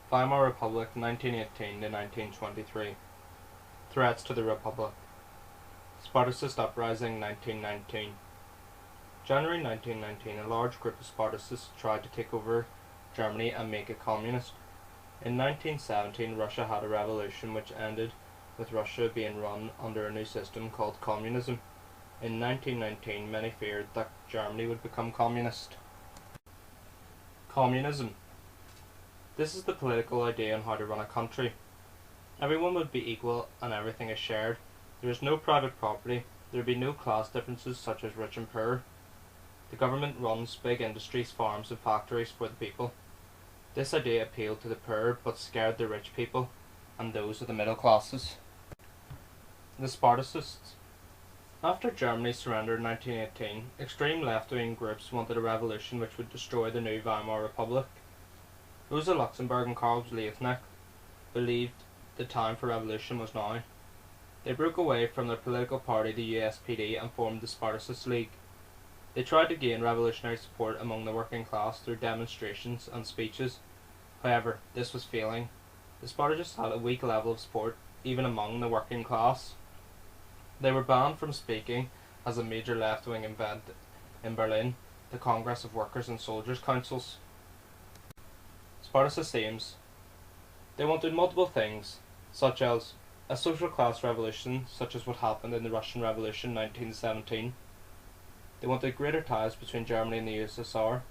Weimar Republic 1918 to 1923. Threats to the Republic. Sparticist Uprising 1919. January 1919, a large group of Spartacists tried to take over Germany and make it communist. In 1917, Russia had a revolution which ended with Russia being run under a new system called communism. In 1919, many feared that Germany would become communist. Communism. This is the political idea on how to run a country. Everyone would be equal and everything is shared. There is no private property. There would be no class differences such as rich and poor. The government runs big industries, farms and factories for the people. This idea appealed to the poor but scared the rich people and those of the middle classes. The Spartacists. After Germany surrendered in 1918, extreme left-wing groups wanted a revolution which would destroy the new Weimar Republic. Rosa Luxemburg and Karl Liebknecht believed the time for revolution was now. They broke away from their political party, the USPD, and formed the Spartacist League. They tried to gain revolutionary support among the working class through demonstrations and speeches. However, this was failing. The Spartacists had a weak level of support, even among the working class. They were banned from speaking as a major left-wing event in Berlin, the Congress of Workers' and Soldiers' Councils. Spartacist aims. They wanted multiple things, such as a social class revolution, such as what happened in the Russian Revolution 1917. They wanted greater ties between Germany and the USSR.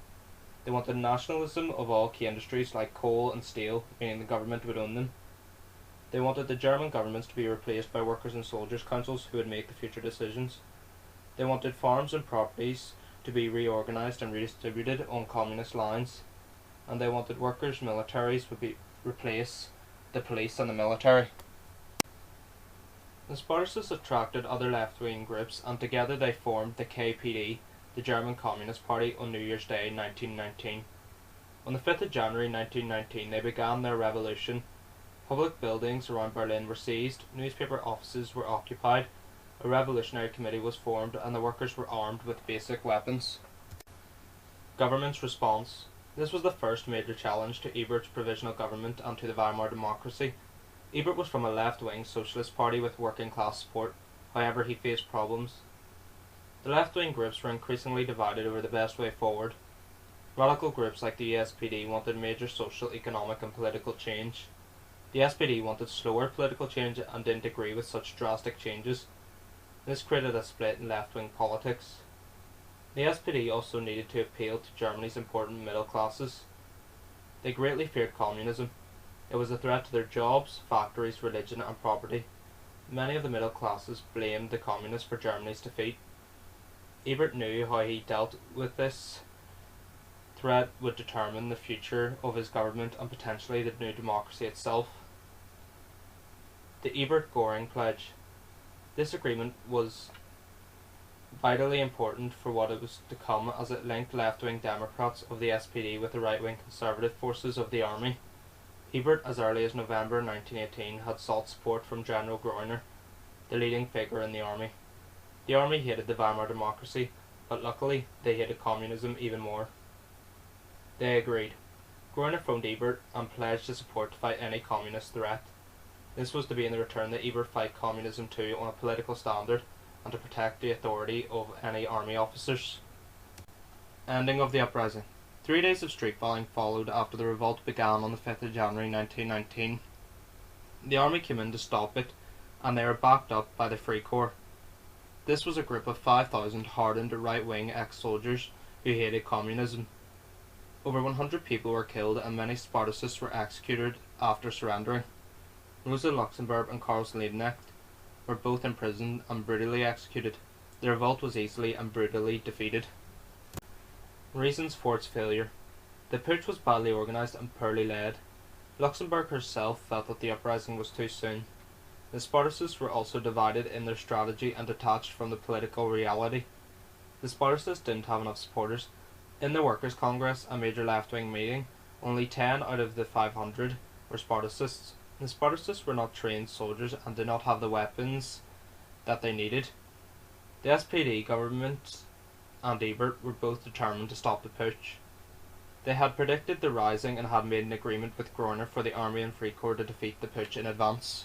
They wanted nationalism of all key industries like coal and steel, meaning the government would own them. They wanted the German governments to be replaced by workers' and soldiers' councils who would make the future decisions. They wanted farms and properties to be reorganised and redistributed on communist lines. And they wanted workers' militaries would replace the police and the military. The Spartacists attracted other left-wing groups and together they formed the KPD, the German Communist Party, on New Year's Day 1919. On the 5th of January 1919 they began their revolution. Public buildings around Berlin were seized, newspaper offices were occupied, a revolutionary committee was formed and the workers were armed with basic weapons. Government's response. This was the first major challenge to Ebert's provisional government and to the Weimar democracy. Ebert was from a left-wing socialist party with working class support, however he faced problems. The left-wing groups were increasingly divided over the best way forward. Radical groups like the SPD wanted major social, economic and political change. The SPD wanted slower political change and didn't agree with such drastic changes. This created a split in left-wing politics. The SPD also needed to appeal to Germany's important middle classes. They greatly feared communism. It was a threat to their jobs, factories, religion and property. Many of the middle classes blamed the communists for Germany's defeat. Ebert knew how he dealt with this threat would determine the future of his government and potentially the new democracy itself. The Ebert-Göring Pledge. This agreement was vitally important for what it was to come as it linked left-wing Democrats of the SPD with the right-wing conservative forces of the army. Ebert, as early as November 1918, had sought support from General Groener, the leading figure in the army. The army hated the Weimar democracy, but luckily they hated communism even more. They agreed. Groener phoned Ebert and pledged his support to fight any communist threat. This was to be in the return that Ebert fight communism too on a political standard and to protect the authority of any army officers. Ending of the uprising. 3 days of street fighting followed after the revolt began on the 5th of January 1919. The army came in to stop it, and they were backed up by the Free Corps. This was a group of 5,000 hardened right-wing ex-soldiers who hated communism. Over 100 people were killed and many Spartacists were executed after surrendering. Rosa Luxemburg and Karl Liebknecht were both imprisoned and brutally executed. The revolt was easily and brutally defeated. Reasons for its failure. The putsch was badly organised and poorly led. Luxemburg herself felt that the uprising was too soon. The Spartacists were also divided in their strategy and detached from the political reality. The Spartacists didn't have enough supporters. In the Workers' Congress, a major left-wing meeting, only 10 out of the 500 were Spartacists. The Spartacists were not trained soldiers and did not have the weapons that they needed. The SPD government and Ebert were both determined to stop the putsch. They had predicted the rising and had made an agreement with Groener for the army and Free Corps to defeat the putsch in advance.